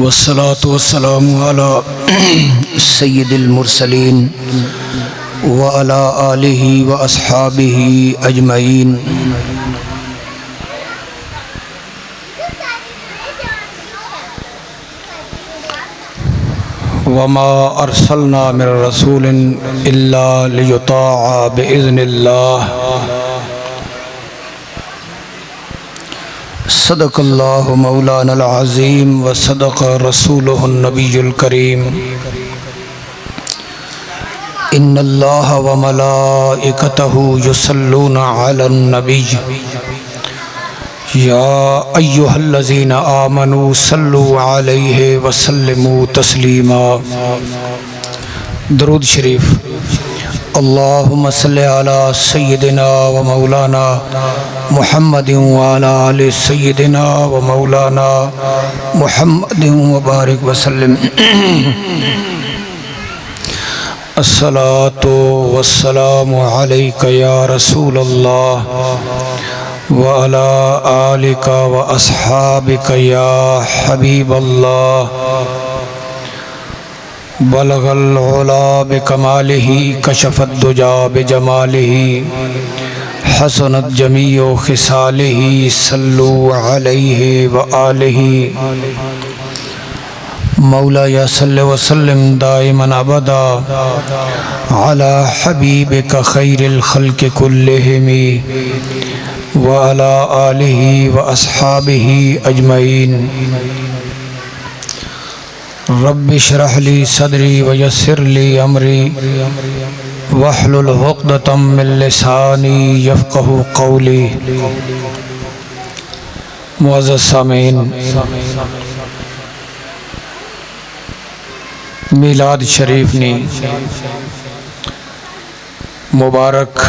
والصلاة والسلام على سید المرسلین وعلى آلہ واصحابہ اجمعین۔ وما ارسلنا من رسول الا لیطاع باذن اللہ۔ صدق اللہ مولانا العظیم وصدق رسولہ النبی الکریم۔ ان اللہ وملائکتہ یصلون علی النبی یا ایہا الذین آمنوا صلوا علیہ وسلموا تسلیما۔ درود شریف۔ اللہم صلی علی سیدنا و مولانا محمد وعلی آل سیدنا و مولانا محمد وبارک وسلم۔ الصلاۃ والسلام علیک یا رسول اللہ وعلی آلک واصحابک یا حبیب اللہ۔ بلغ العلا بکمالہ کشف الدجا بجمالہ حسنت جمیع خصالہ صلو علیہ وآلہ۔ مولایا صلی وسلم دائما ابدا علی حبیبک خیر الخلق کلہم وعلی آلہ واصحابہ اجمعین۔ رب اشرح لی صدری ویسر لی امری واحلل عقدۃ من لسانی یفقہوا قولی۔ معزز سامعین، میلاد شریف نی مبارک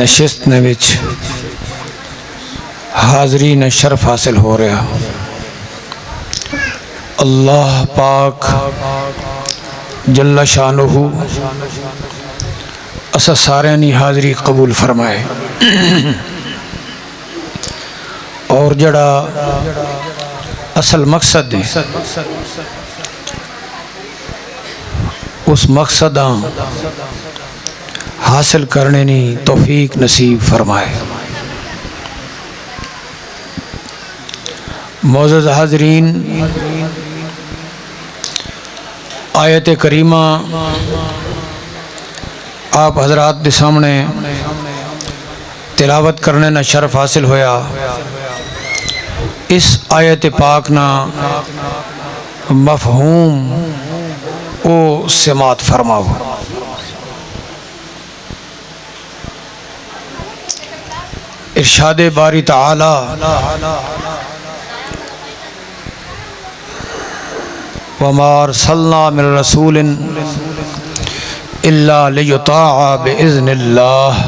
نشست نے وچ حاضرین شرف حاصل ہو رہا۔ اللہ پاک جل شانہ اسا سارے نی حاضری قبول فرمائے، اور جڑا اصل مقصد ہے اس مقصد حاصل کرنے نی توفیق نصیب فرمائے۔ معزز حاضرین، آیت کریمہ آپ حضرات کے سامنے تلاوت کرنے نہ شرف حاصل ہویا۔ اس آیت پاک نا مفہوم او سماعت فرماؤ۔ ارشاد باری تعالی، وما ارسلنا من رسول الا لیطاع باذن اللہ۔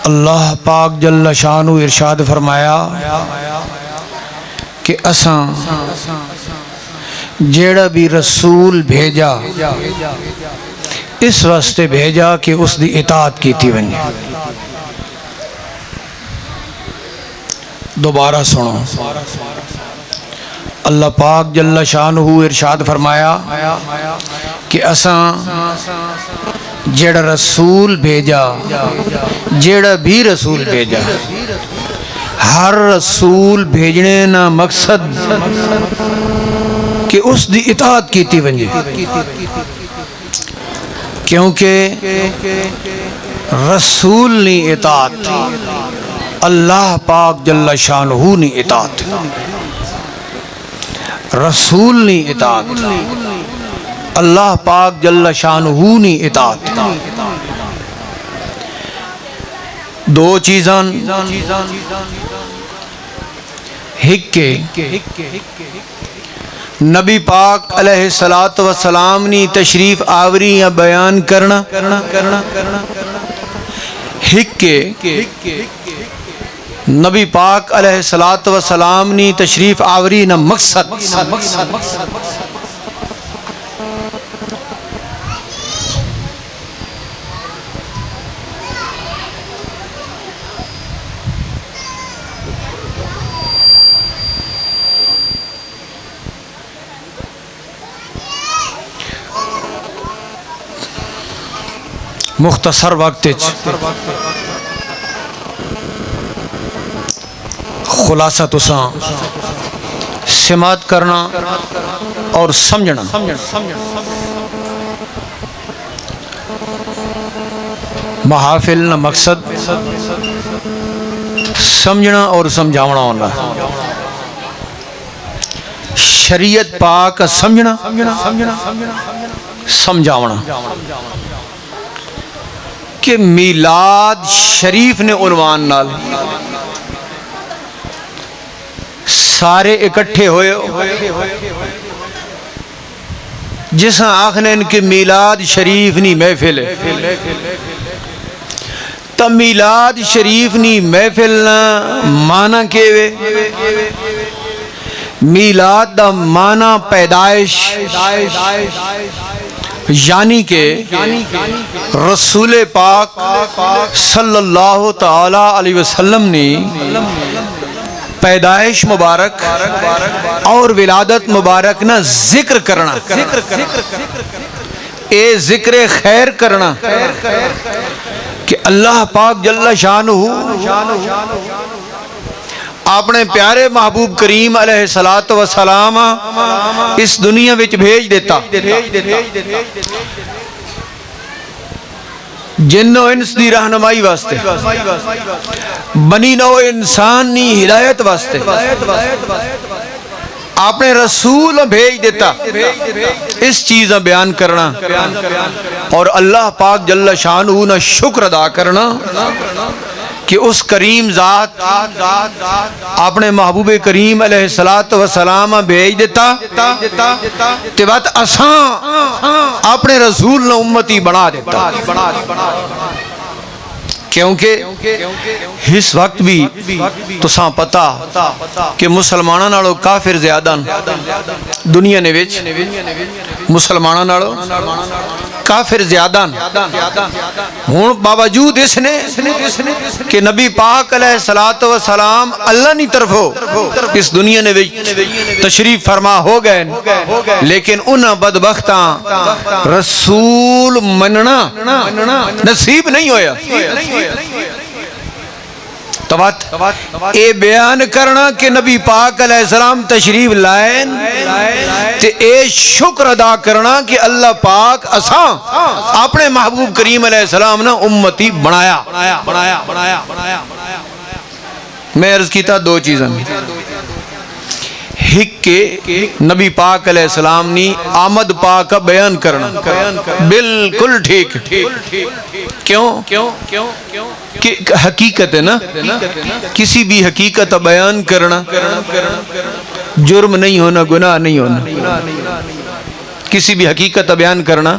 اللہ پاک جل شانہ ارشاد فرمایا کہ اساں جیڑا بھی رسول بھیجا اس واسطے بھیجا کہ اس دی اطاعت کیتی ونجے۔ دوبارہ سنو، اللہ پاک جل شانہ ارشاد فرمایا کہ اساں جیڑا رسول بھیجا، جیڑا بھی رسول بھیجا، ہر رسول بھیجنے نا مقصد کہ اس دی اطاعت کیتی ونجے، کیونکہ رسول نی اطاعت اللہ پاک جل شانہ نی اطاعت، رسول نی اطاعت اللہ پاک جل شانہ نی اطاعت۔ دو چیزاں ہکے نبی پاک علیہ السلام نی تشریف آوری یا بیان کرنا، ہکے نبی پاک علیہ السلام نی تشریف آوری نہ مقصد۔ مختصر وقت خلاصہ تساں سماعت کرنا اور سمجھنا. محافل نہ مقصد سمجھنا اور سمجھاونا ہونا. شریعت پاک سمجھنا سمجھاونا. کہ میلاد شریف نے عنوان نال سارے اکٹھے ہوئے جس آخنے ان کے میلاد شریف نی محفل ہے. تو میلاد شریف نی محفل نا معنی کے وے میلاد دا معنی پیدائش یعنی کہ رسول پاک صلی اللہ تعالی علیہ وسلم نے پیدائش مبارک اور ولادت مبارک نہ ذکر کرنا. اے ذکر خیر کرنا کہ اللہ پاک جل شانہ اپنے پیارے محبوب کریم علیہ السلام اس دنیا وچ بھیج دیتا جن و انس دی رہنمائی واسطے بنی نو انسان نی ہدایت واسطے آپ نے رسول بھیج دیتا اس چیز بیان کرنا اور اللہ پاک جل شانہ نہ شکر ادا کرنا کہ اس کریم ذات اپنے محبوب کریم علیہ السلام بھیج دیتا تے بات اساں اپنے رسول نے امتی بنا دیتا. کیونکہ اس وقت بھی تو ساں پتا کہ مسلمانہ نالو کافر زیادہ دنیا نے وچ مسلمانہ نالو کافر زیادہ ہون باوجود اس نے کہ نبی پاک علیہ السلام اللہ نی طرف ہو اس دنیا نے تشریف فرما ہو گئے لیکن ان بدبختاں رسول مننا نصیب نہیں ہویا. اے بیان کرنا کہ نبی پاک علیہ السلام تشریف لائن تے اے شکر ادا کرنا کہ اللہ پاک اساں اپنے محبوب کریم علیہ السلام نے امتی بنایا. میں عرض کیتا دو چیزیں ہک کے نبی پاک علیہ السلام نی آمد پاک کا بیان کرنا بالکل ٹھیک. کیوں کہ حقیقت ہے نا کسی بھی حقیقت بیان کرنا جرم نہیں ہونا گناہ نہیں ہونا. کسی بھی حقیقت بیان کرنا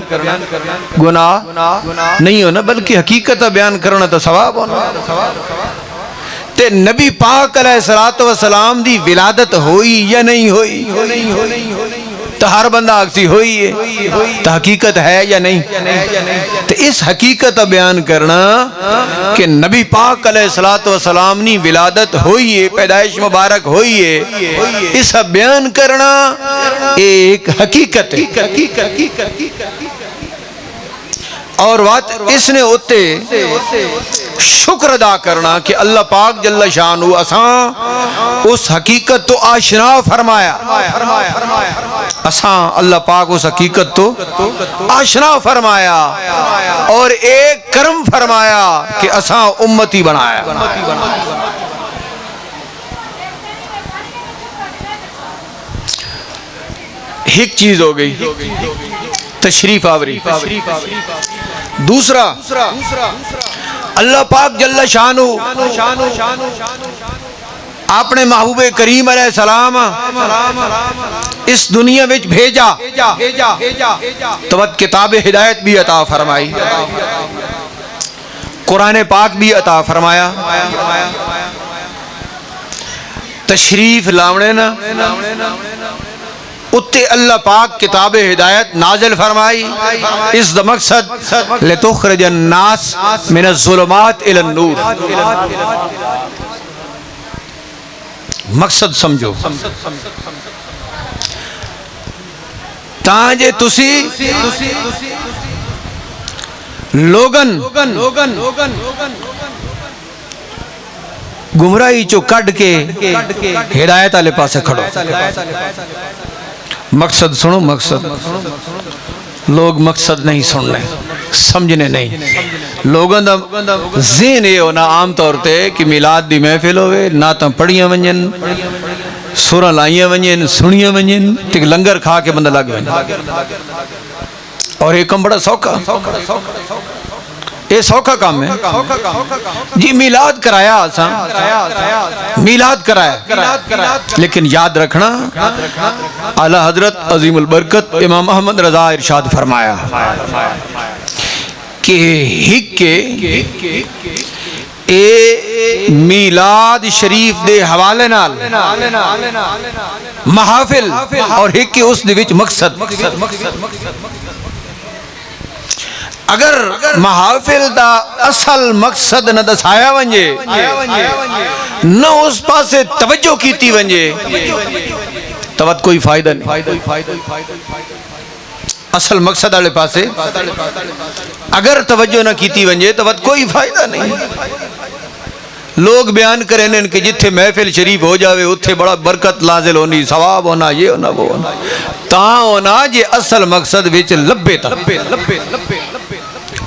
گناہ نہیں ہونا بلکہ حقیقت بیان کرنا تو ثواب ہونا. تے نبی پاک علیہ السلام دی ولادت ہوئی یا نہیں ہوئی تو ہر بندہ آگسی ہوئی ہے تو حقیقت ہے یا نہیں. تو اس حقیقت بیان کرنا کہ نبی پاک علیہ السلام نی ولادت ہوئی ہے پیدائش مبارک ہوئی ہے اس بیان کرنا ایک حقیقت ہے. اور بات اس نے ہوتے شکر ادا کرنا کہ اللہ پاک جل شانہ اساں اس حقیقت تو آشنا فرمایا. اساں اللہ پاک اس حقیقت تو آشنا فرمایا اور ایک کرم فرمایا کہ اساں امتی بنایا. ایک چیز ہو گئی تشریف آوری. دوسرا اللہ پاک جل شانہ اپنے محبوب کریم علیہ السلام اس دنیا وچ بھیجا تو کتاب ہدایت بھی عطا فرمائی قرآن پاک بھی عطا فرمایا. تشریف لاونے نا اتے اللہ پاک کتاب ہدایت نازل فرمائی اس دا مقصد لتخرج الناس من الظلمات الى النور. مقصد سمجھو تاں جے تسی لوگن گمراہی چو کڈ کے ہدایت والے پاسے کھڑو. مقصد سنو, مقصد. لوگ مقصد نہیں سننے, سمجھنے نہیں. لوگوں دا ذہن یہ ہونا عام طور تے کہ میلاد دی محفل ہوئے, نعتاں پڑھیاں ونجن, سوراں لائیاں ونجن, سنیاں ونجن, تے لنگر کھا کے بندہ لگ ونجن. اور یہ کم بڑا سوکھا, یہ سوکھا کام ہے جی. میلاد کرایا آسان, میلاد کرایا, لیکن یاد رکھنا اعلی حضرت عظیم البرکت امام احمد رضا ارشاد فرمایا کہ ہک کے اے میلاد شریف دے حوالے نال محافل اور ہک کے اس دے وچ مقصد. اگر محافل دا اصل مقصد نہ دسایا ونجے, نہ اس پاسے توجہ کیتی ونجے, تو کوئی فائدہ نہیں. اصل مقصد والے پاسے اگر توجہ نہ کیتی ونجے تو کوئی فائدہ نہیں. لوگ بیان کریں کہ جتھے محفل شریف ہو جاوے اتھے بڑا برکت نازل ہونی, ثواب ہونا, یہ ہونا, وہ ہونا. تاں ہونا جے اصل مقصد وچ لبے تا,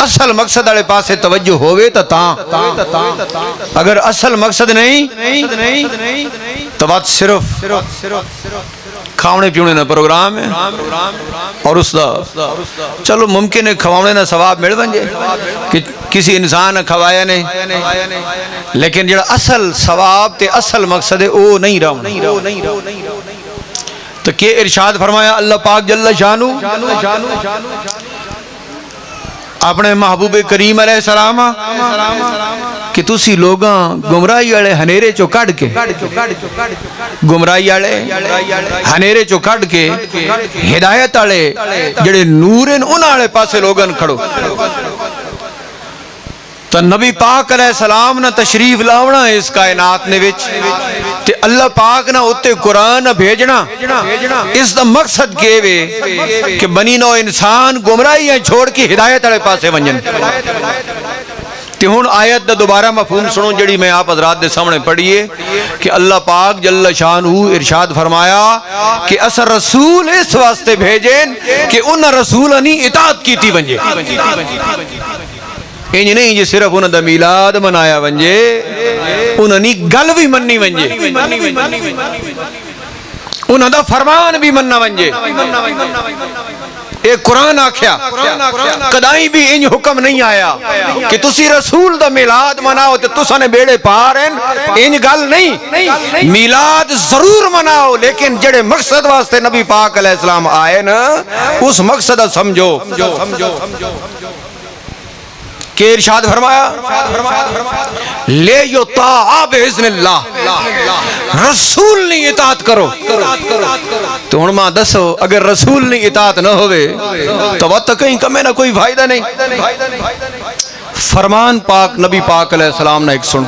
اصل مقصد والے پاسے توجہ ہوئے تو تاں. اگر اصل مقصد نہیں تو بات صرف کھاونے پیونے نہ پروگرام ہے, اور اس دا چلو ممکن ہے کھواونے نہ ثواب مل ونجے کہ کسی انسان کھوایا نہیں, لیکن جڑا اصل ثواب تے اصل مقصد ہے وہ نہیں رہا. تو کہ ارشاد فرمایا اللہ پاک جل شانو اپنے محبوب کریم علیہ السلام کہ تسی لوگاں گمراہی والے ہنیرے چو کڈ کے, گمراہی والے ہنیرے چو کڈ کے ہدایت والے جڑے نور ہیں انہاں والے پاسے لوگاں کھڑو. تو نبی پاک علیہ السلام نہ تشریف لاونا اس کائنات نے وچ, تے اللہ پاک نہ اتے قرآن بھیجنا, اس دا مقصد کے وے کہ بنی نو انسان گمراہیاں چھوڑ کے ہدایت والے پاسے ونجن. تے ہن آیت دا دوبارہ مفہوم سنو جڑی میں آپ حضرات دے سامنے پڑھیے کہ اللہ پاک جل شانہ ارشاد فرمایا کہ اثر رسول اس واسطے بھیجیں کہ انہاں رسولانی اطاعت کیتی ونجے. انج نہیں جی صرف انہاں دا میلاد منایا ونجے, انہاں نی گل بھی مننی ونجے, انہاں دا فرمان بھی مننا ونجے. ایک قرآن آکھیا کدائیں بھی انج حکم نہیں آیا کہ تسی رسول دا میلاد مناؤ تے تساں نے بیڑے پار ہیں, انج گل نہیں. میلاد ضرور مناؤ, لیکن جڑے مقصد واسطے نبی پاک علیہ السلام آئے نا اس مقصد سمجھو. کہ ارشاد فرمایا لے یطاع بإذن اللہ, رسول نے اطاعت کرو. تو ہن ماں دسو اگر رسول نے اطاعت نہ ہوئے تو وقت کہیں کمیں نہ کوئی فائدہ نہیں. فرمان پاک نبی پاک علیہ السلام نے ایک سنو.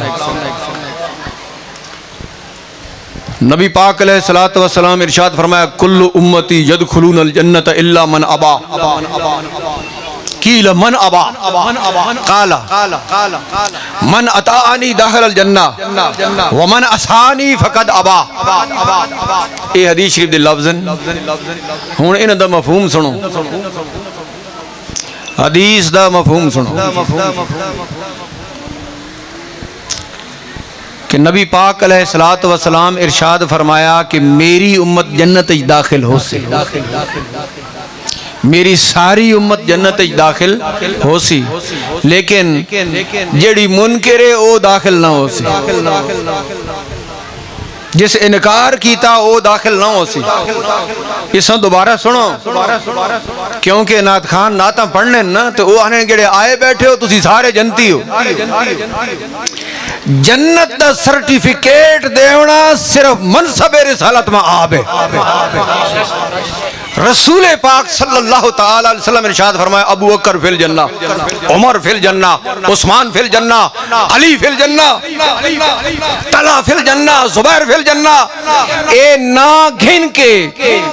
نبی پاک علیہ السلام ارشاد فرمایا کل امتی یدخلون الجنت الا من ابا. قیل من ابا قال من اطاعنی داخل الجنہ ومن عصانی فقد ابا. اے حدیث شریف دے لفظ ہن انہاں دا مفہوم سنو, حدیث دا مفہوم سنو کہ نبی پاک علیہ السلام ارشاد فرمایا کہ میری امت جنت داخل ہو سی, میری ساری امت جنت داخل ہو سی, لیکن جڑی منکر ہے وہ داخل نہ ہو سی, جس انکار کیتا وہ داخل نہ ہو سی. اس دوبارہ سنو کیونکہ نعت خان نعتاں پڑھنے نا تو وہ آنے جڑے آئے بیٹھے ہو تسی سارے جنتی ہو. جنت دا سرٹیفکیٹ دیونا صرف منصب رسالت میں آب ہے. رسول پاک صلی اللہ تعالی علیہ وسلم ارشاد فرمایا ابو بکر فی الجنہ، عمر فی الجنہ، عثمان فی الجنہ، علی فی الجنہ، طلحہ فی الجنہ، زبیر فی الجنہ. اے نا گھن کے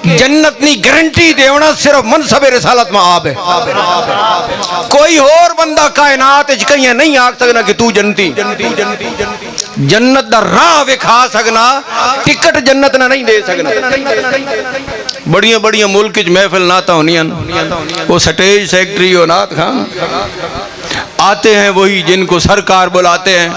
جنت نی گارنٹی دیونا صرف منصب رسالت میں آپ ہے. کوئی اور بندہ کائنات وچ کہیں نہیں آکھ سکنا کہ تو جنتی. جنت دا راہ وکھا سکنا، ٹکٹ جنت نہ نہیں دے سکنا. بڑیاں بڑیاں ملک وچ محفل نعت ہونی ہیں، وہ سٹیج سیکٹری و نعت خان آتے ہیں وہی جن کو سرکار بلاتے ہیں.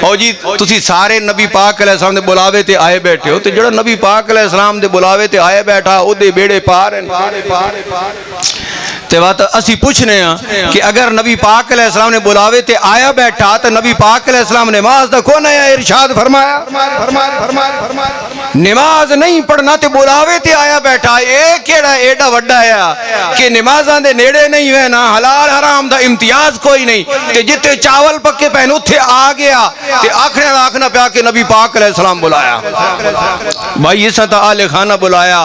اور جی تسی سارے نبی پاک علیہ السلام دے بلاوے تے آئے بیٹھے ہو، تے جڑا نبی پاک علیہ السلام دے بلاوے تے آئے بیٹھا او دے بیڑے پار ہیں. تے بات اسی پوچھنے ہیں کہ اگر نبی پاک علیہ السلام نے بلاوے تے آیا بیٹھا تو نبی پاک علیہ السلام نماز دا کون ہے ارشاد فرمایا نماز نہیں پڑھنا تے بلاوے تے آیا بیٹھا. اے کیڑا ایڈا وڈا ہے کہ نمازاں دے نیڑے نہیں ہے نا حلال حرام دا امتیاز کوئی نہیں، تے جتے چاول پکے پہن اتھے آ گیا تے آکھنا پیا کہ نبی پاک علیہ السلام بلایا. بھائی اسا تا آل خانہ بلایا،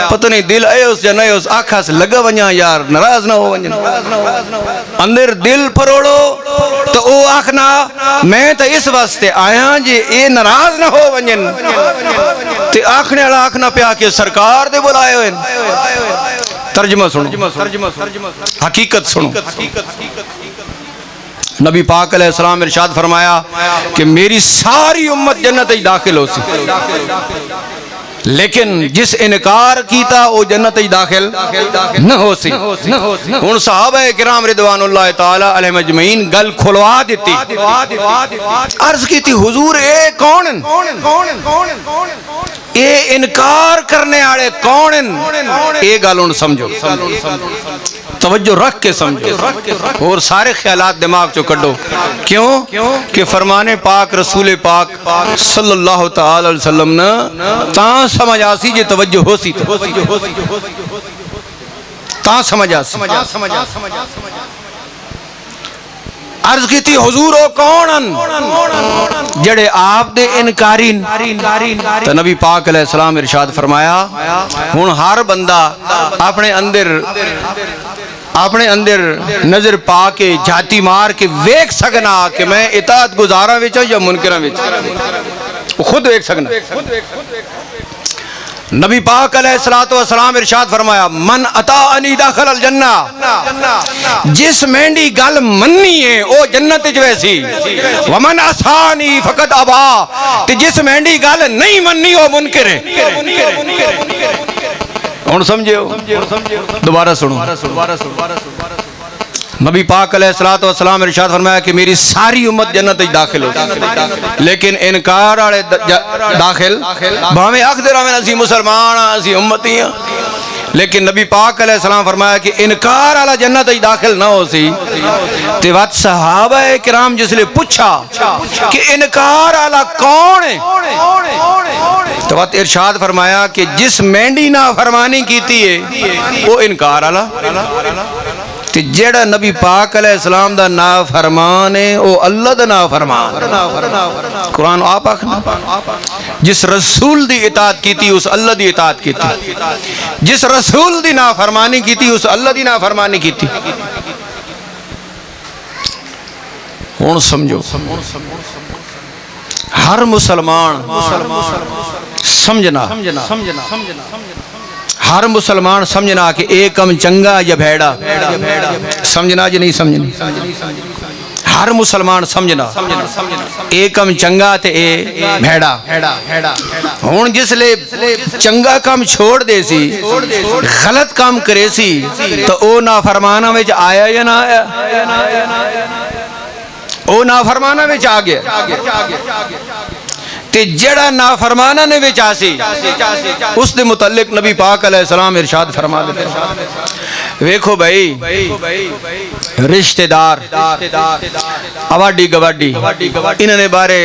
پتہ نہیں دل اے اس جنہ اس آکھا سے لگا ونجا یار ناراض نہ ہو ونجن. اندر دل پروڑو تو او آکھنا میں تا اس واسطے آیا جے اے ناراض نہ ہو ونجن، تے آکھنے والا آکھنا پیا کہ سرکار دے بلائے ہوئے. ترجمہ سنو، حقیقت سنو. نبی پاک علیہ السلام ارشاد فرمایا کہ میری ساری امت جنت ہی داخل ہو سی، لیکن جس انکار کیتا وہ جنت ہی داخل نہ ہو سی. ہن صحابہ کرام رضوان اللہ تعالی علیہم اجمعین گل کھلوا دیتی، عرض کی تھی حضور اے کون اے انکار کرنے آڑے کون؟ اے گل ان سمجھو، توجہ رکھ کے سمجھو اور سارے خیالات دماغ چو کڈو. کیوں کہ فرمان پاک رسول پاک صلی اللہ تعالی علیہ وسلم نے تاں سمجھ آسی جے توجہ ہو سی تاں سمجھ آسی. عرض کی تھی حضور او کونن جڑے آپ دے انکارین. تو نبی پاک علیہ السلام ارشاد فرمایا ہن ہر بندہ اپنے اندر نظر پا کے جھاتی مار کے ویکھ سکنا کہ میں اطاعت گزاراں وچ یا منکراں وچ، خود ویکھ سکنا. نبی پاک علیہ السلام ارشاد فرمایا من اطاعنی دخل الجنہ، جس مینڈی گل مننی ہے او جنت وچ ویسی، ومن عصانی فقد ابا، تے جس مینڈی گل نہیں مننی او منکر ہے. ہن سمجھو، دوبارہ سنو. نبی پاک علیہ السلام ارشاد فرمایا کہ میری ساری امت جنت ہی داخل ہو، لیکن انکار والے داخل بھاویں اکثر ہمیں اسی مسلمان اسی امتی ہیں، لیکن نبی پاک علیہ السلام فرمایا کہ انکار والا جنت ہی داخل نہ ہو سی. تے وقت صحابہ کرام جس لئے پوچھا کہ انکار والا کون ہے، تو وقت ارشاد فرمایا کہ جس مینڈی نافرمانی کیتی ہے وہ انکار والا، تے جیڑا نبی پاک علیہ السلام دا نافرمان ہے وہ اللہ دا نافرمان. قرآن آپ آخنا جس رسول دی اطاعت کیتی اس اللہ دی اطاعت کیتی، جس رسول دی نافرمانی کیتی اس اللہ دی نافرمانی کیتی. ہن سمجھو ہر مسلمان سمجھنا، ہر مسلمان سمجھنا کہ ایک کم چنگا یا بھیڑا، سمجھنا جی نہیں سمجھنی. ہر مسلمان سمجھنا ایک کم چنگا تے اے بھیڑا. ہون جس لے چنگا کم چھوڑ دے سی غلط کام کرے سی تو او نافرمانہ وچ آیا یا نہ آیا؟ او نافرمانہ وچ آ گیا. تے جڑا نافرمانہ نے وچ آسی اس دے متعلق نبی پاک علیہ السلام ارشاد فرما دیتے. ویکھو بھائی رشتہ دار آواڈی گواڈی انہوں نے بارے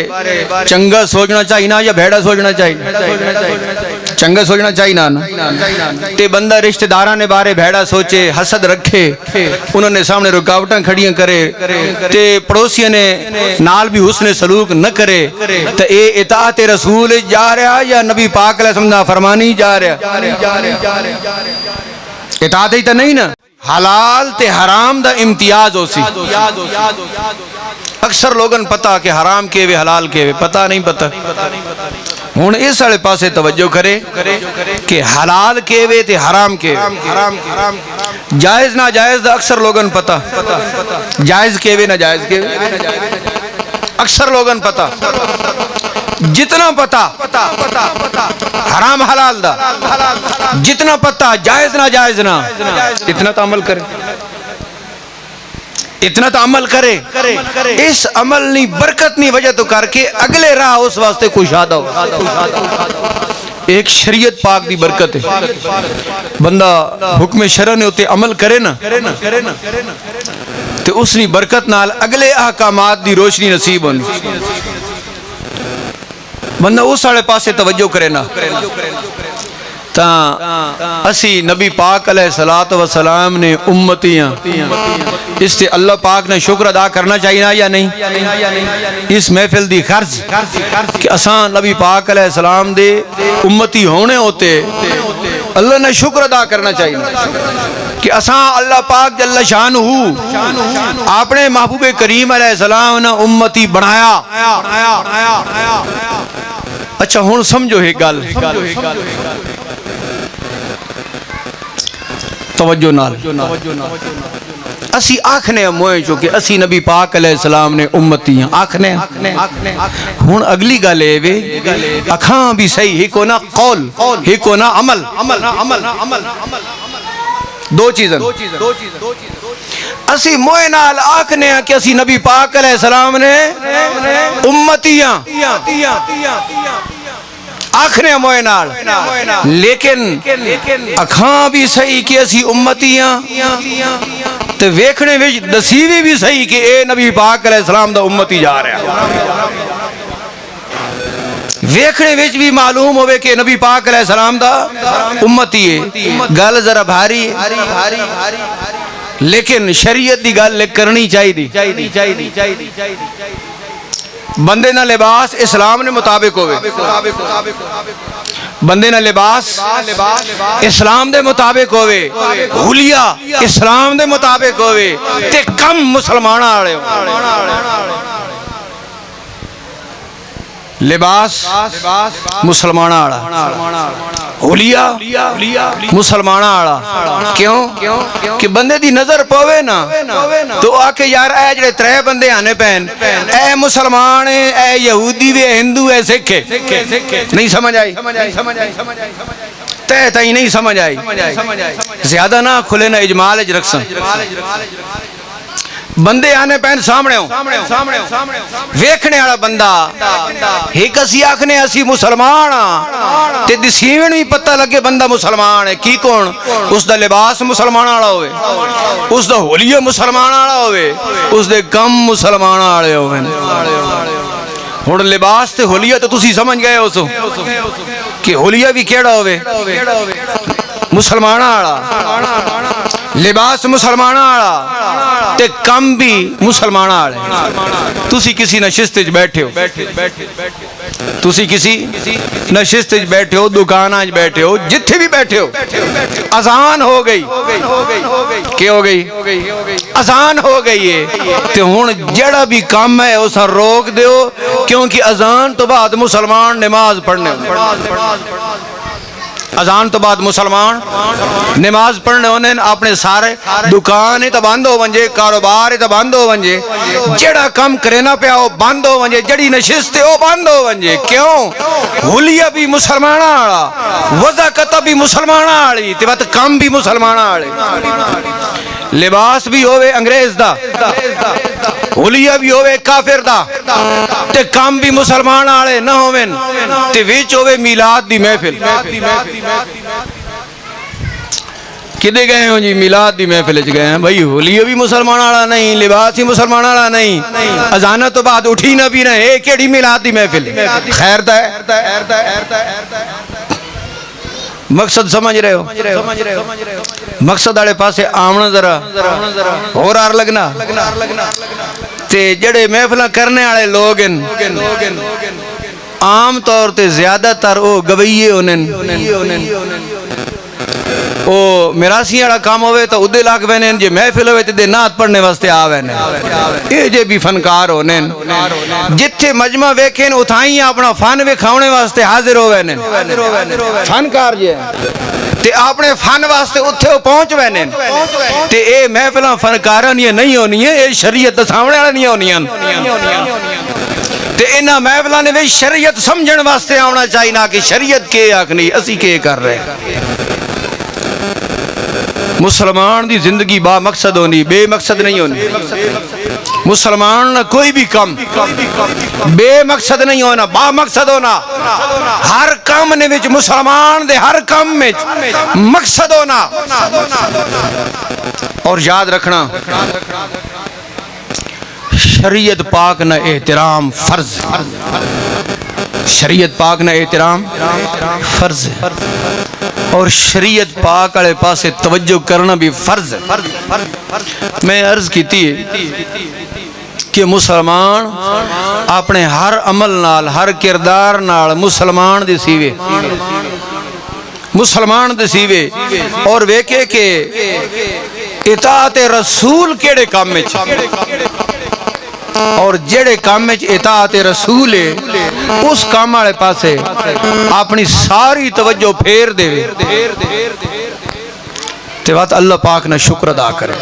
چنگا سوچنا چاہیے نا یا بھیڑا سوچنا چاہیے؟ چنگا سوچنا چاہیے نا تے بندہ رشتہ داراں نے بارے بھیڑا سوچے حسد رکھے انہوں نے سامنے رکاوٹاں کھڑیاں کرے تے پڑوسیاں نے نال بھی حسن سلوک نہ کرے تے اے اطاعت رسول جا رہا یا نبی پاک علیہ السلام دا فرمانی جا رہا؟ اطاعت ہی تا نہیں نا. حلال تے حرام دا امتیاز ہو سی. اکثر لوگن پتا کہ حرام کے وے حلال کے وے پتا نہیں پتا. ہون اس والے پاسے توجہ کرے کہ حلال کے وے تے حرام کے وے جائز نہ جائز دا اکثر لوگن پتا. جائز کے وے نہ جائز کے وے اکثر لوگن پتا. جتنا پتا حرام حلال دا جتنا پتا جائز نہ جائز نہ اتنا تو عمل کرے. اتنا تو عمل کرے. اس عمل نہیں برکت نہیں وجہ تو کر کے اگلے راہ اس واسطے کشادہ ہو. ایک شریعت پاک دی برکت ہے. بندہ حکم شرع نے ہوتے عمل کرے نا تو اس نے برکت نال اگلے احکامات دی روشنی نصیب ہونی. بندہ اس والے پاسے توجہ کرے نا تا اسی نبی پاک علیہ السلام نے امتیاں اس سے اللہ پاک نے شکر ادا کرنا چاہیے یا نہیں؟ اس محفل دی خرچ کہ اساں نبی پاک علیہ السلام دے امتی ہونے ہوتے اللہ نے شکر ادا کرنا چاہیے کہ اساں اللہ پاک جل شان اپنے محبوب کریم علیہ السلام نے امتی بنایا. اچھا ہون سمجھو ایک گل توجہ نال اسی آکھنے موئے چونکہ اسی نبی پاک علیہ السلام نے امتی ہیں آکھنے. ہون اگلی گل ہے وے اکھاں بھی صحیح ہی کو نہ قول ہی کو نہ عمل. دو چیزیں اسی موئے نال آکھنے ہیں کہ اسی نبی پاک علیہ السلام نے امتیاں آکھنے موئے نال لیکن اکھاں بھی صحیح کہ اسی امتیاں تے ویکھنے وچ دسیوی بھی صحیح کہ اے نبی پاک علیہ السلام دا امتی جا رہا ہے. ویکھنے وچ بھی معلوم ہوئے کہ نبی پاک علیہ السلام دا امتی ہے. گل ذرا بھاری لیکن شریعت دی گل کرنی چاہیے. بندے نہ لباس اسلام نے مطابق ہوئے. بندے نہ لباس اسلام دے مطابق ہوئے. حلیہ اسلام دے مطابق ہوئے تے کم مسلمان آڑے ہو. لباس مسلمان آڑا حلیہ مسلمان آڑا. کیوں کہ بندے دی نظر پوے نا تو آکے یار اے جڑے ترے بندے آنے پہن اے مسلمان اے یہودی وے ہندو اے سکھ نہیں سمجھ آئی تہ تھی نہیں سمجھ آئی. زیادہ نہ کھلے نہ اجمال اج رکھساں. بندے آنے پہن سامنے ہوں ویکھنے والا بندہ ایک اسی آکھنے اسی مسلمان تے دسیویں بھی پتہ لگے بندہ مسلمان ہے. کی کون؟ اس دا لباس مسلمان والا ہوئے اس دا حلیہ مسلمان والا ہوئے اس دے کم مسلمان والے ہوئے. ہن لباس تے حلیہ تو تسی سمجھ گئے ہو سو کہ حلیہ بھی کیڑا ہوئے مسلمان والا لباس مسلمان والا تے کم بھی مسلمان والے. تسی کسی نشست وچ بیٹھے ہو تسی کسی نشست وچ بیٹھے ہو دکان وچ بیٹھے ہو جتھے بھی بیٹھے ہو اذان ہو گئی کی ہو گئی اذان ہو گئی ہے تے ہن جڑا بھی کام ہے اسا روک دیو کیونکہ اذان تو بعد مسلمان نماز پڑھنے اذان تو بعد مسلمان نماز پڑھنے ہونے اپنے سارے دکان تو بند ہو ونجے کاروبار تو بند ہو ونجے جڑا کم کرینا پیا وہ بند ہو ونجے جڑی نشست وہ بند ہو ونجے. کیوں؟ حلیہ بھی مسلمان والا وضاقت بھی مسلمان والی تے وقت کم بھی مسلمان والے. لباس بھی ہوئے انگریز دا حلیہ بھی ہوئے کافر دا تے کم بھی مسلمان والے نہ ہوئے تے وچ ہوئے میلاد دی محفل. کدے گئے ہوں جی میلاد دی محفل وچ گئے ہیں بھائی حلیہ بھی مسلمان والا نہیں لباس ہی مسلمان والا نہیں اذان تو بعد اٹھی نہ بھی رہے کیڑی میلاد دی محفل خیر دا ہے. مقصد سمجھ رہے ہو؟ مقصد والے پاسے آمنا ذرا اور آر لگنا تے جڑے محفل کرنے والے لوگ عام طور تے زیادہ تر او گویے انہیں او میراسی والا کام ہوئے تو ادھے لاکھ بہنیں جے محفل ہوئے تے نعت پڑھنے واسطے آویں اے جے بھی فنکار ہونے جتھے مجمع ویکھیں اتھائیں اپنا فن وکھاونے واسطے حاضر ہوئے فنکار جے تے اپنے فن واسطے اتھے پہنچ وینے تے اے محفلاں فنکاراں یہ نہیں ہونی ہے اے شریعت سامنے والا نہیں ہونی تے انہاں محفلاں نے بھی شریعت سمجھن واسطے آنا چاہیے نہ کہ شریعت کے آکھنی اسی کے کر رہے مسلمان دی زندگی با مقصد ہونی بے مقصد نہیں ہونی مسلمان کوئی بھی کم بے مقصد نہیں ہونا با مقصد ہونا ہر کام نے وچ مسلمان دے ہر کام میں مقصد ہونا اور یاد رکھنا شریعت پاک نہ احترام فرض شریعت پاک نہ احترام فرض اور شریعت پاک والے پاسے توجہ کرنا بھی فرض ہے میں عرض کیتی ہے کہ مسلمان اپنے ہر عمل نال ہر کردار نال مسلمان دے سیوے مسلمان دے سیوے اور ویکھے کہ اطاعت رسول کیڑے کام میں اور جڑے کام میں اطاعت رسول ہے اس کام والے پاسے اپنی ساری توجہ پھیر دے تے بات اللہ پاک نے شکر ادا کرے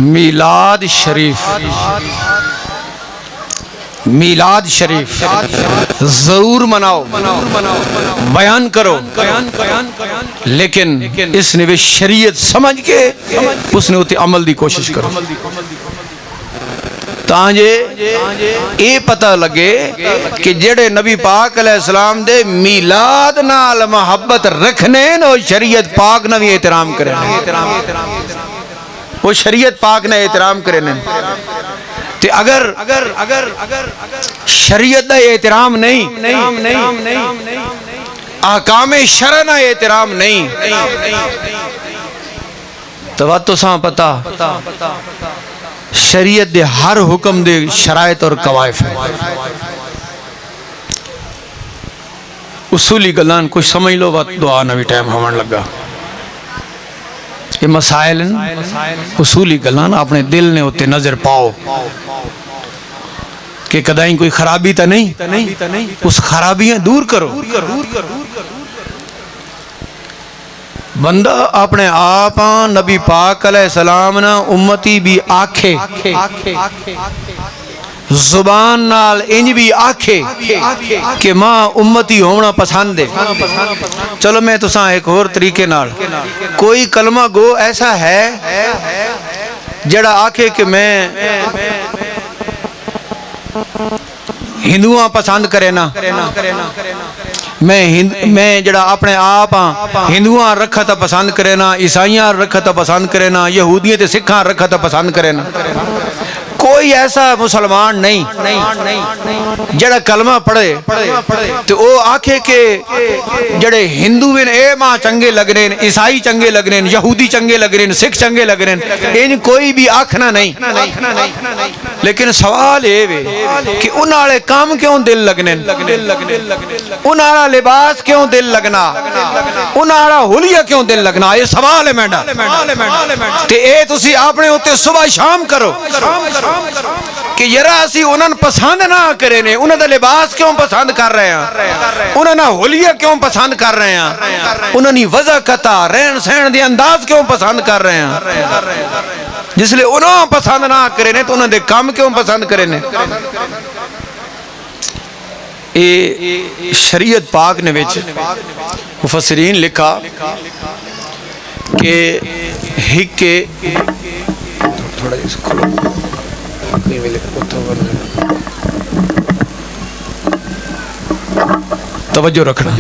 میلاد شریف میلاد شریف ضرور مناؤ بیان کرو لیکن اس نے بھی شریعت سمجھ کے اس نے ہوتی عمل دی کوشش کرو تانجے اے پتہ لگے کہ جڑے نبی پاک علیہ السلام دے میلاد نال محبت رکھنے اور شریعت پاک نہ بھی احترام کریں وہ شریعت پاک نے احترام کریں تے اگر شریعت دا احترام نہیں احکام شرع نہ احترام نہیں تو بات تو ساں پتا شریعت دے ہر حکم دے شرائط اور قوائف ہے اصولی گلان کچھ سمجھ لو بات دعا نہ بھی ٹائم ہمیں لگا یہ مسائل اصولی گلان اپنے دل نے ہوتے نظر پاؤ کہ کدائیں کوئی خرابی تا نہیں اس خرابیاں دور کرو بندہ اپنے آپاں نبی پاک علیہ السلام نا امتی بھی آکھے زبان نال انج بھی آکھے کہ ماں امتی ہونا پسند ہے چلو میں تو ساں ایک اور طریقے نال کوئی کلمہ گو ایسا ہے جڑا آکھے کہ میں ہندوواں پسند کرے نا میں جڑا اپنے آپ ہندوواں رکھا تا پسند کرے نا عیسائیاں رکھا تا پسند کرے نا یہودیاں تے سکھاں رکھا تا پسند کرے نا کوئی ایسا مسلمان نہیں جڑا کلمہ پڑھے تو وہ آکھے کہ جڑے ہندو ہیں اے ماں چنگے لگ رہے ہیں عیسائی چنگے لگ رہے ہیں یہودی چنگے لگ رہے ہیں سکھ چنگے لگ رہے ہیں ان کوئی بھی آکھنا نہیں لیکن سوال ہے کہ انہاں کام کیوں دل لگنے انہاں لباس کیوں دل لگنا انہاں حلیہ کیوں دل لگنا یہ سوال ہے میڈا تے اے تسی اپنے ہوتے صبح شام کرو کہ یرا اسی انہاں پسند نہ کرے نے انہاں دا لباس کیوں پسند کر رہے ہیں انہاں نہ حلیہ کیوں پسند کر رہے ہیں انہاں نی وضاحت رہن سہن دے انداز کیوں پسند کر رہے ہیں جس لئے انہاں پسند نہ کرے نے تو انہاں دے کام کیوں پسند کرے نے شریعت پاک نے وچ مفسرین لکھا کہ ہکے تھوڑا جیسے کھلو توجہ رکھنا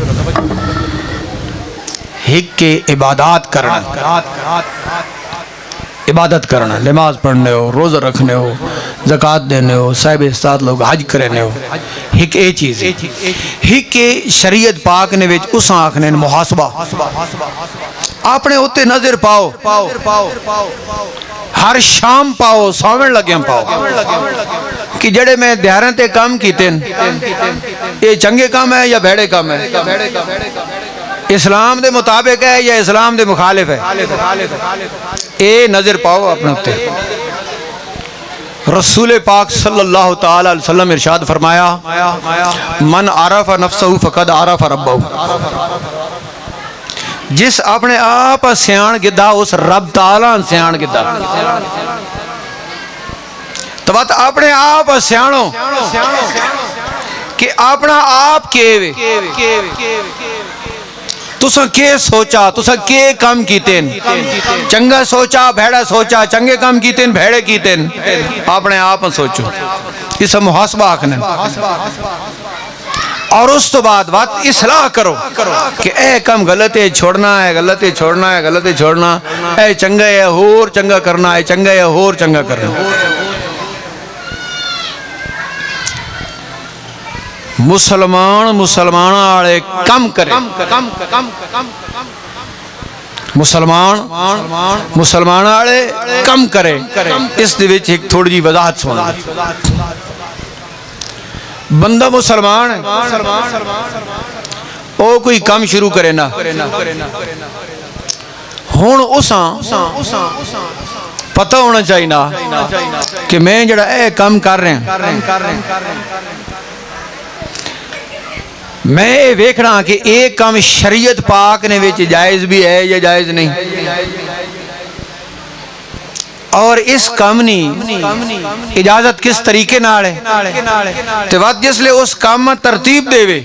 ہک کے عبادات کرنا عبادت کرنا نماز پڑھنے ہو روزہ رکھنے ہو زکات دینے ہو، صاحب استاد لوگ حج کرنے ہو، ایک اے چیز ہے ایک شریعت پاک نے وچ اس آکھنے محاسبہ اپنے ہوتے نظر پاؤ، ہر شام پاؤ، ساون لگے پاؤ کہ جڑے میں دیاریں تے کام کیتے ہیں یہ چنگے کام ہے یا بھیڑے کام ہے، اسلام دے مطابق ہے یا اسلام دے مخالف ہے، اے نظر پاؤ اپنے ہوتے۔ رسول پاک صلی اللہ تعالی علیہ وسلم ارشاد فرمایا من عرف نفسہ فقد عرف ربہ، جس اپنے آپ سیان گدا اس رب تعالیٰ سیان گدا، تو بات اپنے آپ سیانو کہ اپنا آپ کیوے تساں کے سوچا، تساں کے کام کیتے ہیں، چنگا سوچا بھیڑا سوچا، چنگے کام کیتے ہیں بھیڑے کیتے ہیں، اپنے آپ سوچو، اس محاسبہ آکھنے اور اس تو بعد بات اصلاح کرو کہ اے کم غلط ہے چھوڑنا ہے، غلط ہے چھوڑنا ہے، غلط ہے چھوڑنا، اے چنگا ہے اور چنگا کرنا ہے، چنگا ہے اور چنگا کرنا۔ مسلمان آلے کم کرے، مسلمان آلے کم کرے، اس دے وچ ایک تھوڑی جی وضاحت سونا۔ بندہ مسلمان ہے او کوئی کم شروع کرے نا، ہون اساں پتہ ہونا چاہیے نا کہ میں جڑا اے کم کر رہے ہیں، میں یہ ویکھنا کہ ایک کام شریعت پاک نے وچ جائز بھی ہے یا جائز نہیں، اور اس کام نی اجازت کس طریقے نال ہے، تو بات جس لئے اس کام میں ترتیب دے وے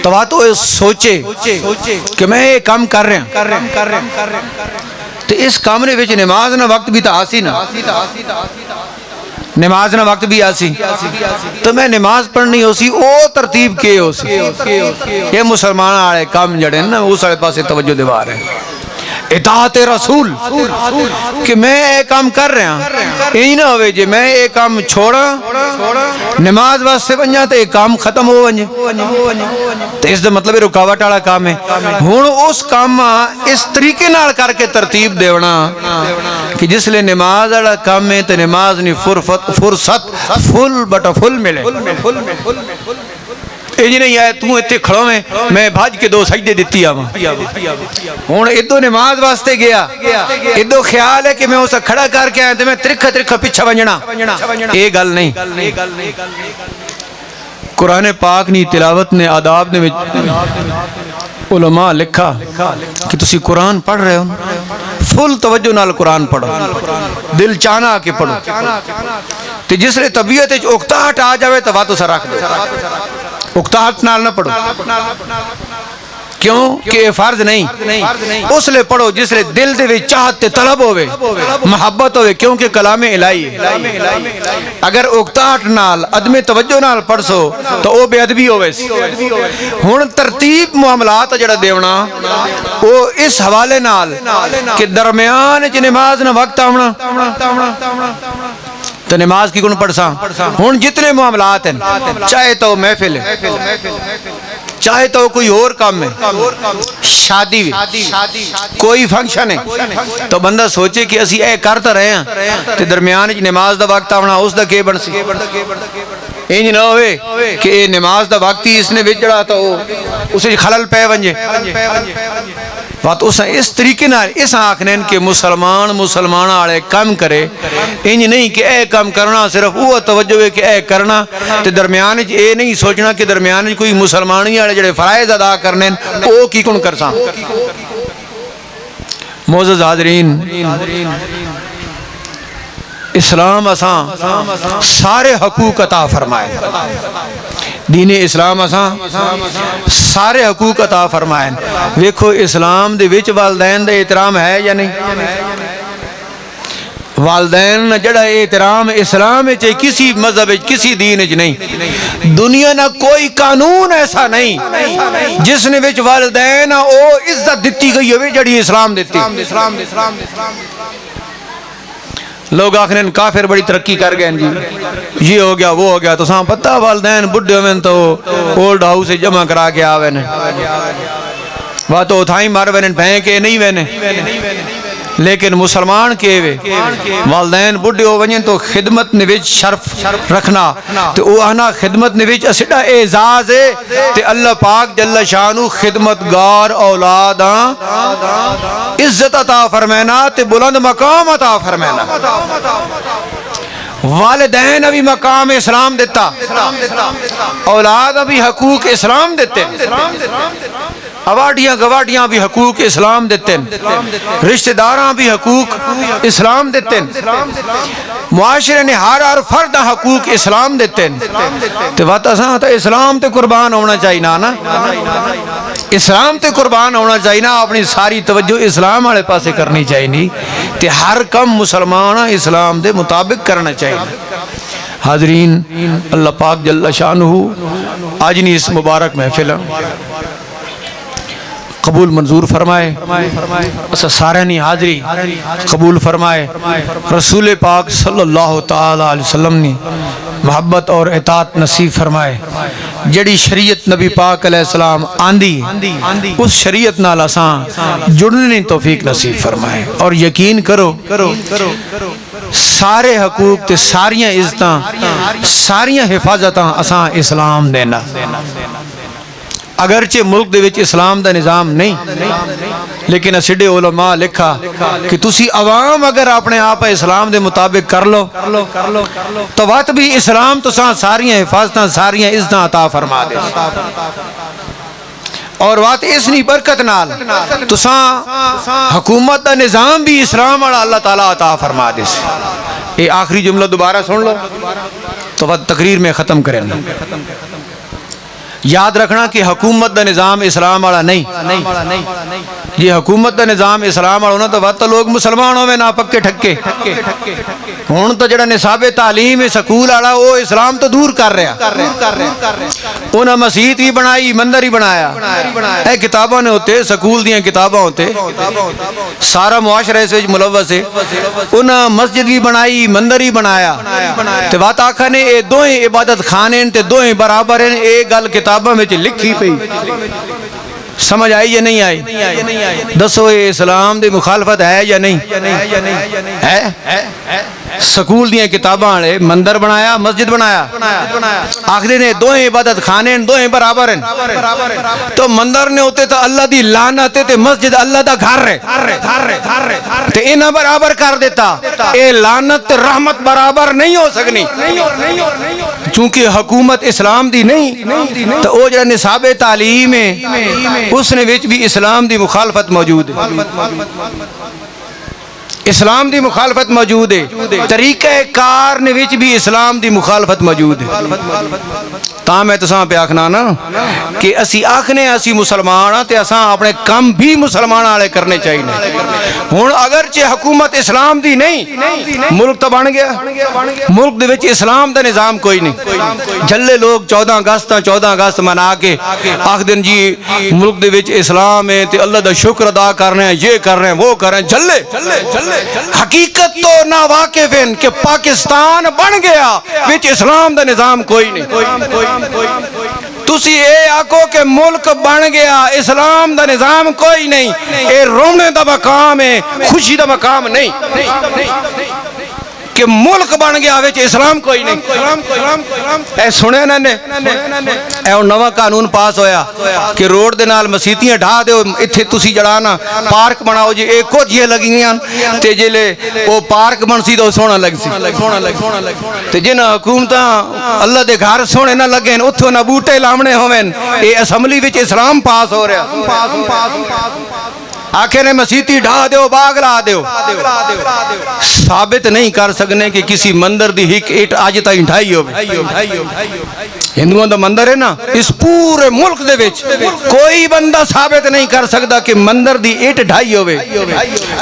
تو بات وہ سوچے کہ میں یہ کام کر رہے ہیں، تو اس کام نے وچ نماز نہ وقت بھی تا آسی نا، نماز نہ وقت بھی آسی تو میں نماز پڑھنی ہو سی او ترتیب کے ہو سی، یہ مسلمان آڑے کام جڑے نا اس آڑے پاسے توجہ دیوا رہے ہیں۔ اطاعت رسول کہ میں ایک کام کر رہا ہوں، یہی نہ ہوئے جی میں ایک کام چھوڑا نماز واسطے بنجا تو ایک کام ختم ہو بنجے، تو اس دا مطلب رکاوٹ والا کام ہے۔ ہون اس کام اس طریقے نال کر کے ترتیب دیونا کہ جس لئے نماز والا کام ہے تو نماز نہیں فرصت فل بٹا فل ملے، یہ نہیں آئے تو اتنے کھڑوں میں بھاج کے 2 سجدے دیتی آواں، ہون ادو نماز واسطے گیا، ادو خیال ہے کہ میں اسے کھڑا کر کے آئے تو میں ترکھا پیچھا بنجنا، یہ گل نہیں۔ قرآن پاک نی تلاوت نے آداب نے علماء لکھا کہ تسی قرآن پڑھ رہے ہو فل توجہ نال قرآن پڑھو، دل چانا کے پڑھو، تو جس لئے طبیعت اکتاہٹ آ جاوے تو بات اسے رکھ دے، اکتاہٹ نال نہ پڑھو، کیوں کہ یہ فرض نہیں، اس لئے پڑھو جس لئے دل دے وچ چاہت تے طلب ہوئے، محبت ہوئے، کیونکہ کلام الہی ہے۔ اگر اکتاہٹ نال عدم توجہ نال پڑھ سو تو وہ بے ادبی ہوئے سی۔ ہون ترتیب معاملات جڑا دیونا وہ اس حوالے نال کہ درمیان چ نماز نہ وقت آونا تو نماز کی کن پڑھ سا، ہون جتنے معاملات ہیں، چاہے تو محفل ہے، چاہے تو کوئی اور کام ہے، شادی بھی، کوئی فنکشن ہے، تو بندہ سوچے کہ اسی اے کرتا رہے ہیں تو درمیان نماز دا وقت آونا اس دا کے بن سی، انج نہ ہوئے کہ اے نماز دا وقت ہی اس نے وجڑا تو اسے خلل پہ بنجے، بات اس طریقے نال اس آنکھنین کہ مسلمان آڑے کم کرے، انج نہیں کہ اے کم کرنا صرف وہ توجہ ہے کہ اے کرنا، تو درمیان اے نہیں سوچنا کہ درمیان کوئی مسلمانی آڑے جڑے فرائض ادا کرنے او کی کن کرساں۔ معزز حاضرین، اسلام اساں سارے حقوق عطا فرمائے، دین اسلام اساں سارے حقوق عطا فرمائے۔ ویکھو اسلام دے وچ والدین دا احترام ہے یا نہیں؟ والدین جڑا احترام اسلام چاہے کسی مذہب کسی دین چ نہیں، دنیا نہ کوئی قانون ایسا نہیں جس نے وچ والدین او عزت دیتی گئی ہوئے جڑی اسلام دیتی۔ لوگ آخر کافر بڑی ترقی کر گئے جی، یہ ہو گیا وہ ہو گیا، تو ساں پتہ والدین بڈھے ہوئے تو اولڈ ہاؤس سے جمع کرا کے آوے نے، وہ تو اتھائی مار وینے بھین کے نہیں وینے، لیکن مسلمان کے وے والدین بڈھے ہو ونجن تو خدمت نویج شرف رکھنا، تو وہ آنا خدمت نویج اسڑا اعزاز ہے، تے اللہ پاک جل شانو خدمتگار اولاداں عزت عطا فرمینا تے بلند مقام عطا فرمینا۔ والدین ابھی مقام اسلام دیتا، اولاد ابھی حقوق اسلام دیتے، اوارڈیاں گواڈیاں بھی حقوق اسلام دیتے ہیں، رشتہ داراں بھی حقوق اسلام دیتے ہیں، معاشرے نے ہر فرد حقوق اسلام دیتے ہیں، تو وقت اساں تو اسلام تے قربان ہونا چاہیے نا، اسلام تے قربان ہونا چاہیے نا، اپنی ساری توجہ اسلام والے پاسے کرنی چاہیے، تے ہر کم مسلمان اسلام دے مطابق کرنا چاہیے۔ حاضرین، اللہ پاک جل شانہ آج نہیں اس مبارک محفل قبول منظور فرمائے، اسا سارے نہیں حاضری قبول فرمائے، رسول پاک صلی اللہ تعالی علیہ وسلم نے محبت اور اطاعت نصیب فرمائے، جڑی شریعت نبی پاک علیہ السلام آندھی اس شریعت نال اساں جڑنے توفیق نصیب فرمائے، اور یقین کرو سارے حقوق تے ساریاں عزتاں ساریاں حفاظتاں اساں اسلام دینا، اگرچہ ملک دے وچ اسلام دا نظام نہیں، لیکن اسڈے علماء لکھا کہ تسی عوام اگر اپنے آپ اسلام دے مطابق کر لو تو وقت بھی اسلام تو ساریاں حفاظتاں ساریاں عزتاں عطا فرما دے، اور وقت اس نہیں برکت نال تو حکومت دا نظام بھی اسلام والا اللہ تعالیٰ عطا فرما دے۔ یہ آخری جملہ دوبارہ سن لو تو وقت تقریر میں ختم کریں، یاد رکھنا کہ حکومت دا نظام اسلام والا نہیں، یہ حکومت دا نظام اسلام والا ہونا تو وقت لوگ مسلمان ہوئے نا پکے ٹھکے، ہون تو جڑا نصاب تعلیم سکول والا وہ اسلام تو دور کر رہا، انہاں مسجد بھی بنائی مندر ہی بنایا، اے کتاباں نے ہوتے سکول دیاں کتاباں ہوتے، سارا معاشرہ اس وچ ملوث ہے، انہاں مسجد بھی بنائی مندر ہی بنایا، تے وقت آکھا نے اے دوئیں عبادت خانے تے دوئیں برابر ہیں، ایک گل کتاباں میں لکھی پئی، سمجھ آئی یا نہیں آئی؟ دسو اسلام دی مخالفت ہے یا نہیں ہے؟ سکول دیاں کتاباں والے مندر بنایا مسجد بنایا، آخری نے دوہیں عبادت خانے دوہیں برابر ہیں، تو مندر نے ہوتے تو اللہ دی لعنت تے مسجد اللہ دا گھر ہے، تے انہاں برابر کر دیتا، اے لعنت تے رحمت برابر نہیں ہو سکنی، چونکہ حکومت اسلام دی نہیں، تو وہ جڑا نصاب تعلیم ہے اس نے وچ بھی اسلام دی مخالفت موجود ہے، اسلام دی مخالفت موجود ہے، طریقہ کار نے وچ بھی اسلام دی مخالفت موجود ہے، تا میں تساں پہ آکھنا نا کہ اسی آکھنے اسی مسلمان ہاں تے اساں اپنے کم بھی مسلمان والے کرنے چاہیے، ہن اگرچہ حکومت اسلام دی نہیں، ملک تو بن گیا، ملک دے وچ اسلام دا نظام کوئی نہیں، جھلے لوگ 14 اگست منا کے آکھ دن جی ملک دے وچ اسلام ہے تے اللہ دا شکر ادا کر رہے ہیں، یہ کر رہے ہیں وہ کر رہے ہیں، جھلے حقیقت تو نا واقف ہیں کہ پاکستان بن گیا وچ اسلام دا نظام کوئی نہیں، تسی اے آکو کہ ملک بن گیا اسلام دا نظام کوئی نہیں، اے رونے دا مقام ہے خوشی دا مقام نہیں، کہ ملک بن گیا وچ اسلام کوئی نہیں۔ اے سنے نا نے اے نواں قانون پاس ہویا کہ روڈ دے نال مسیتیاں ڈھا دیو، ایتھے تسی جڑانا پارک بناؤ جی، ایک کو جی لگیاں تے جلے او پارک بنسی تو سونا لگ سی، تے جن حکومتاں اللہ دے گھر سونے نہ لگیں اتھوں نہ بوٹے لامنے ہوئن، اے اسمبلی وچ اسلام پاس ہو رہا، آخر نے مسیتی ڈھا دیو باغ لا دیو، ثابت نہیں کر سکنے کہ کسی مندر دی ہک اٹ آج تائیں ڈھائی ہوئے، ہندوؤں دا مندر ہے نا، اس پورے ملک دے وچ کوئی بندہ ثابت نہیں کر سکتا کہ مندر دی اٹ ڈھائی ہوئے،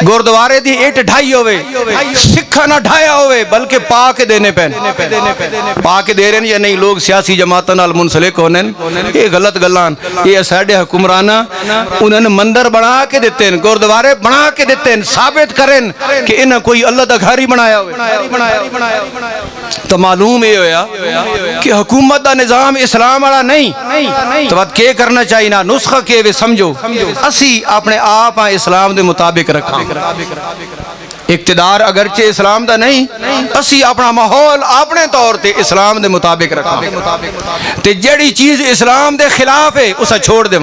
گردوارے دی اٹ ڈھائی ہوئے، سکھا نہ ڈھایا ہوئے، بلکہ پا کے دینے پین، پا کے دے رہے ہیں یا نہیں۔ لوگ سیاسی جماعتوں نال منسلک ہونے یہ غلط گلان، یہ ساڈے حکمرانہ انہوں نے مندر بنا کے دیتے ہیں، گردوارے بنا کے دیتے ہیں، ثابت کریں کہ انہیں کوئی اللہ دا گھر ہی بنایا ہوئے۔ تو معلوم یہ ہویا کہ حکومت دا نظام اسلام والا نہیں، تو بات کیا کرنا چاہیے نا، نسخہ کے وے سمجھو، اسی اپنے آپ اسلام دے مطابق رکھاں، اقتدار اگرچہ اسلام دا نہیں، اسی اپنا ماحول اپنے طور تے اسلام دے مطابق رکھاں، تے جڑی چیز اسلام دے خلاف ہے اسا چھوڑ دے،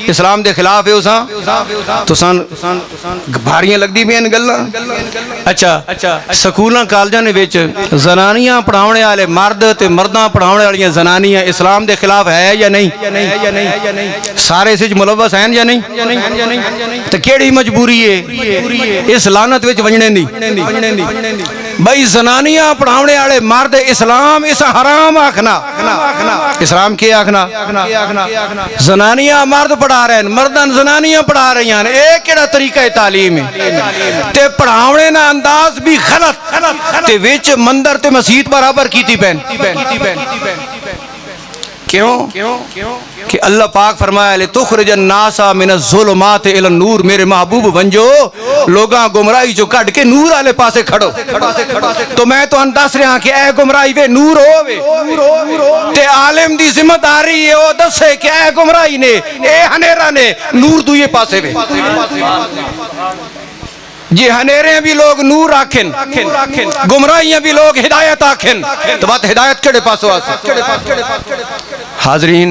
اسلام دے خلاف ہے اسا تو سان بھاریاں لگ دی بین گلاں۔ اچھا سکولاں کالجاں نے وچ زنانیاں پڑھاونے والے مرد تے مرداں پڑھاونے والیاں زنانیاں اسلام دے خلاف ہے یا نہیں؟ سارے اس وچ ملوث ہیں یا نہیں؟ تے کیڑی مجبوری ہے اس لعنت وچ ونجنے دی؟ بھائی زنانیاں پڑھاونے والے مرد اسلام اس حرام آکھنا، اسلام کیا آکھنا؟ زنانیاں مرد پڑھا رہے ہیں، مردان زنانیاں پڑھا رہی ہیں، ایک کیڑا طریقہ تعلیم ہے تے پڑھاونے نا انداز بھی غلط تے وچ مندر تے مسجد برابر کیتی پین۔ کیوں کہ اللہ پاک فرمایا لِتُخْرِجَ النَّاسَ مِنَ الظُّلُمَاتِ إِلَى النُّورِ، میرے محبوب بنجو لوگاں گمراہی جو کٹ کے نور والے پاسے کھڑو۔ تو میں تو انداز رہا کہ اے گمراہی وے نور ہووے تے عالم دی ذمہ داری ہے وہ دسے کہ اے گمراہی نے اے ہنیرا نے نور دوئے پاسے وے، جی ہنیرے بھی لوگ نور آکھن، گمراہیاں بھی لوگ ہدایت آکھن، تو بات ہدایت کڑے پاسو آسے۔ حاضرین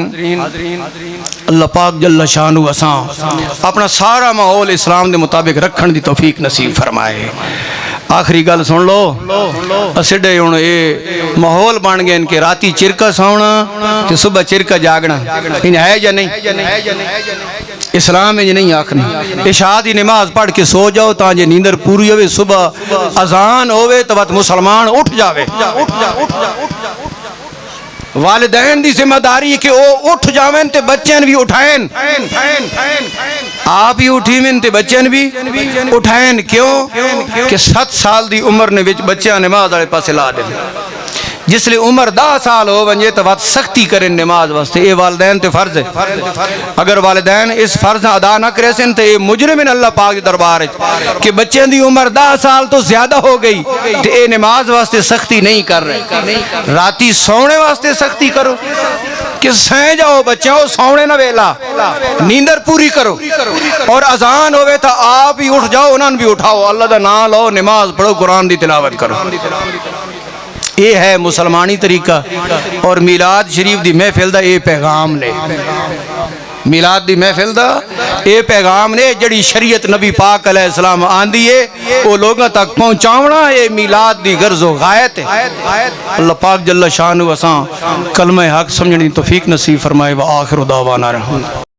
اللہ پاک جل شانہ اساں اپنا سارا ماحول اسلام دے مطابق رکھن دی توفیق نصیب فرمائے۔ آخری گل سن لو، اسڈے ہن اے ماحول بن گئے ان کے راتی چرکا سونا تے صبح چرکا جاگنا، ان ہے یا نہیں؟ اسلام میں نہیں آکھنا عشاء دی نماز پڑھ کے سو جاؤ تاں جے نیندر پوری ہوئے، صبح اذان ہوئے تو وقت مسلمان اٹھ جاوے۔ والدین دی ذمہ داری کہ وہ اٹھ جاویں تے بچین بھی اٹھائیں، آپ ہی اٹھیویں تے بچین بھی اٹھائیں۔ کیوں کہ 7 سال دی عمر نے وچ بچیاں نماز والے پاسے لا دیں، جس لئے عمر 10 سال ہو ونجے تو بات سختی کریں نماز واسطے، اے والدین تے فرض ہے۔ اگر والدین اس فرض ادا نہ کرے سن تو اے مجرم ان اللہ پاک دربار ہے کہ بچے دی عمر 10 سال تو زیادہ ہو گئی تو اے نماز واسطے سختی نہیں کر رہے، راتی سونے واسطے سختی کرو کہ سہیں جاؤ بچوں سونے نہ ویلا، نیندر پوری کرو، اور اذان ہوئے تو آپ ہی اٹھ جاؤ، انہوں بھی اٹھاؤ، اللہ دا نام لو، نماز پڑھو، قرآن دی تلاوت کرو۔ یہ ہے مسلمانی طریقہ، اور میلاد شریف دی محفل دا اے پیغام نے، میلاد دی محفل دا اے پیغام نے جڑی شریعت نبی پاک علیہ السلام آندی ہے وہ لوگوں تک پہنچاونا، اے میلاد دی غرض و غایت ہے۔ اللہ پاک جل شانہ اساں کلمہ حق سمجھنے توفیق نصیب فرمائے، وآخر دعوانا رحمۃ۔